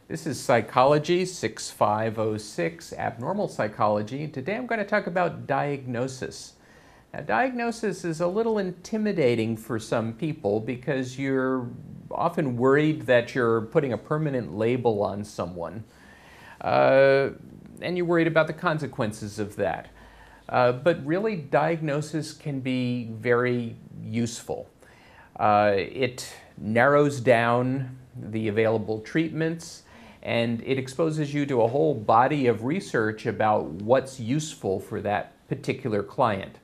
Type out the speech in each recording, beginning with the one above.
This is Psychology 6506, Abnormal Psychology. Today I'm going to talk about diagnosis. Now, diagnosis is a little intimidating for some people because you're often worried that you're putting a permanent label on someone. And you're worried about the consequences of that. But really, diagnosis can be very useful. It narrows down the available treatments, and it exposes you to a whole body of research about what's useful for that particular client.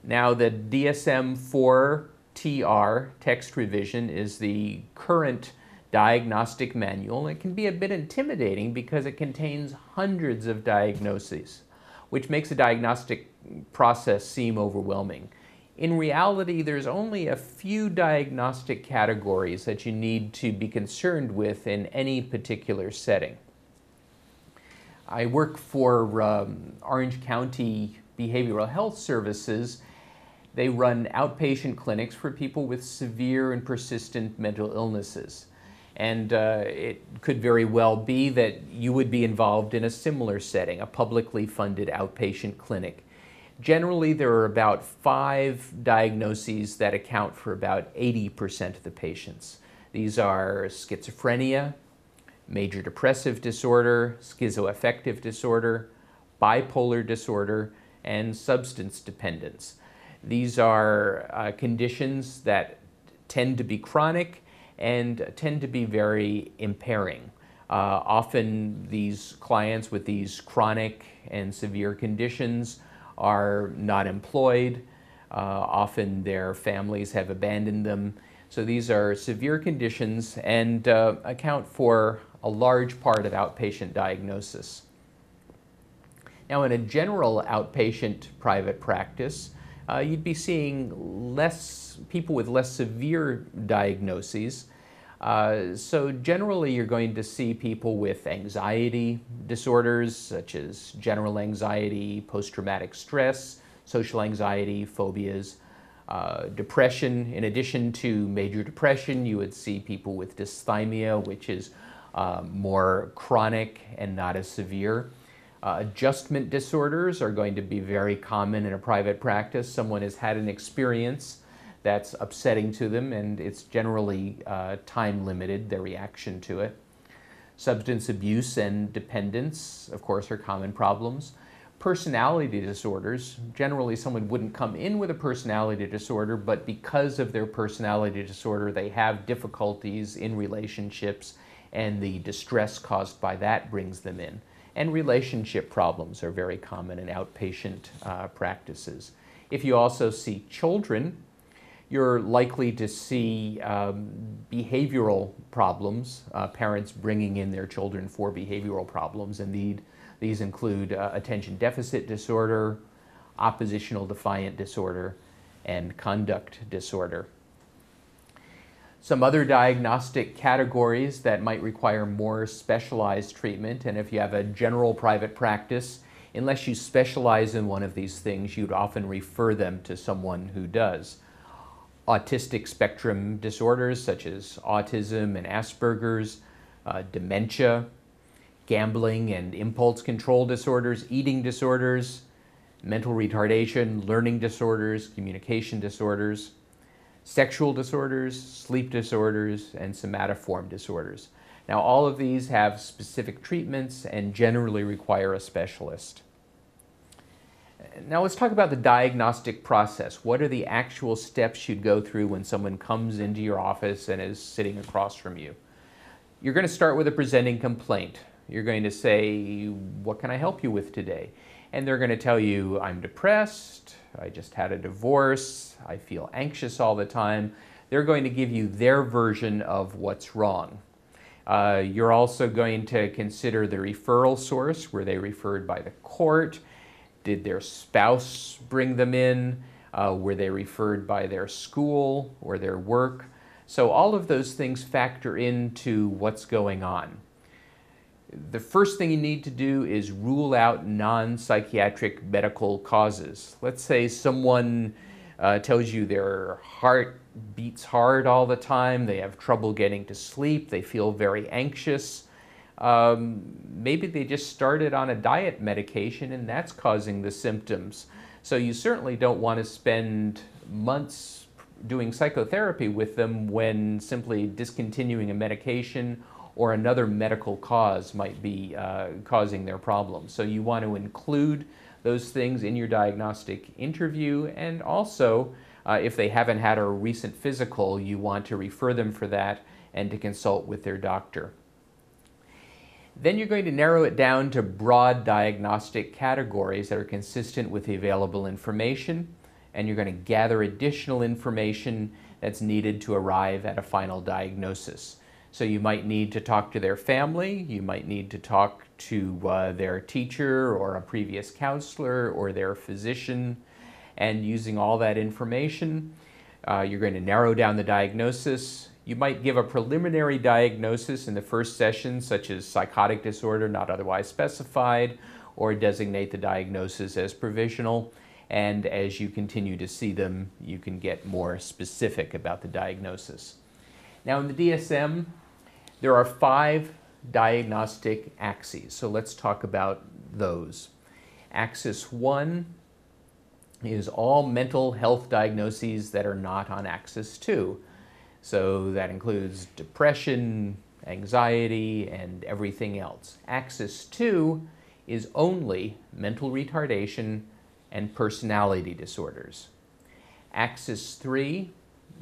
Now, the DSM-4-TR text revision is the current diagnostic manual. It can be a bit intimidating because it contains hundreds of diagnoses, which makes the diagnostic process seem overwhelming. In reality, there's only a few diagnostic categories that you need to be concerned with in any particular setting. I work for Orange County Behavioral Health Services. They run outpatient clinics for people with severe and persistent mental illnesses. And it could very well be that you would be involved in a similar setting, a publicly funded outpatient clinic. Generally, there are about 5 diagnoses that account for about 80% of the patients. These are schizophrenia, major depressive disorder, schizoaffective disorder, bipolar disorder, and substance dependence. These are conditions that tend to be chronic and tend to be very impairing. Often these clients with these chronic and severe conditions are not employed. Often their families have abandoned them. So these are severe conditions and account for a large part of outpatient diagnosis. Now, in a general outpatient private practice, you'd be seeing less people with less severe diagnoses. So generally you're going to see people with anxiety disorders such as general anxiety, post-traumatic stress, social anxiety, phobias, depression. In addition to major depression, you would see people with dysthymia, which is more chronic and not as severe. Adjustment disorders are going to be very common in a private practice. Someone has had an experience that's upsetting to them, and it's generally time limited, their reaction to it. Substance abuse and dependence, of course, are common problems. Personality disorders, generally someone wouldn't come in with a personality disorder, but because of their personality disorder, they have difficulties in relationships, and the distress caused by that brings them in. And relationship problems are very common in outpatient practices. If you also see children, you're likely to see behavioral problems, parents bringing in their children for behavioral problems, and these include attention deficit disorder, oppositional defiant disorder, and conduct disorder. Some other diagnostic categories that might require more specialized treatment, and if you have a general private practice, unless you specialize in one of these things, you'd often refer them to someone who does. Autistic spectrum disorders such as autism and Asperger's, dementia, gambling and impulse control disorders, eating disorders, mental retardation, learning disorders, communication disorders, sexual disorders, sleep disorders, and somatoform disorders. Now, all of these have specific treatments and generally require a specialist. Now let's talk about the diagnostic process. What are the actual steps you'd go through when someone comes into your office and is sitting across from you? You're going to start with a presenting complaint. You're going to say, what can I help you with today? And they're going to tell you, I'm depressed, I just had a divorce, I feel anxious all the time. They're going to give you their version of what's wrong. You're also going to consider the referral source. Were they referred by the court? Did their spouse bring them in? Were they referred by their school or their work? So all of those things factor into what's going on. The first thing you need to do is rule out non-psychiatric medical causes. Let's say someone tells you their heart beats hard all the time, they have trouble getting to sleep, they feel very anxious. maybe they just started on a diet medication and that's causing the symptoms. So you certainly don't want to spend months doing psychotherapy with them when simply discontinuing a medication or another medical cause might be causing their problems. So you want to include those things in your diagnostic interview, and also if they haven't had a recent physical, you want to refer them for that and to consult with their doctor. Then you're going to narrow it down to broad diagnostic categories that are consistent with the available information, and you're going to gather additional information that's needed to arrive at a final diagnosis. So you might need to talk to their family, you might need to talk to their teacher or a previous counselor or their physician, and using all that information, you're going to narrow down the diagnosis. You might give a preliminary diagnosis in the first session, such as psychotic disorder not otherwise specified, or designate the diagnosis as provisional. And as you continue to see them, you can get more specific about the diagnosis. Now in the DSM, there are 5 diagnostic axes, so let's talk about those. Axis 1 is all mental health diagnoses that are not on Axis 2. So that includes depression, anxiety, and everything else. Axis 2 is only mental retardation and personality disorders. Axis 3,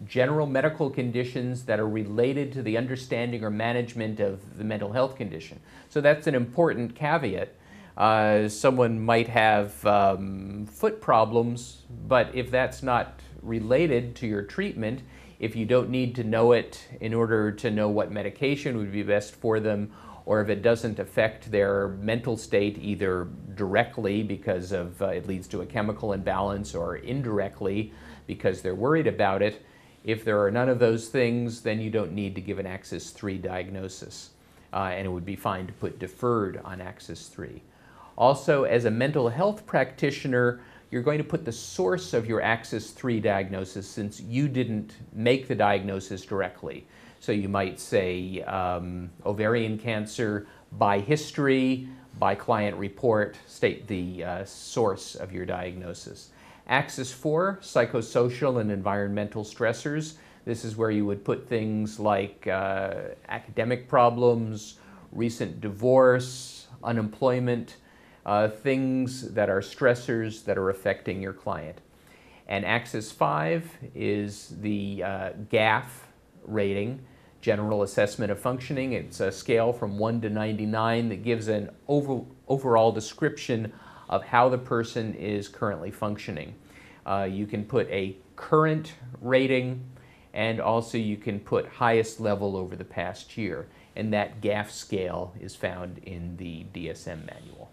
general medical conditions that are related to the understanding or management of the mental health condition. So that's an important caveat. Someone might have foot problems, but if that's not related to your treatment, if you don't need to know it in order to know what medication would be best for them, or if it doesn't affect their mental state either directly because of it leads to a chemical imbalance, or indirectly because they're worried about it, if there are none of those things, then you don't need to give an Axis 3 diagnosis. And it would be fine to put deferred on Axis 3. Also, as a mental health practitioner, you're going to put the source of your Axis 3 diagnosis, since you didn't make the diagnosis directly. So you might say ovarian cancer by history, by client report, state the source of your diagnosis. Axis 4, psychosocial and environmental stressors. This is where you would put things like academic problems, recent divorce, unemployment, things that are stressors that are affecting your client. And Axis 5 is the GAF rating, General Assessment of Functioning. It's a scale from 1 to 99 that gives an overall description of how the person is currently functioning. You can put a current rating, and also you can put highest level over the past year. And that GAF scale is found in the DSM manual.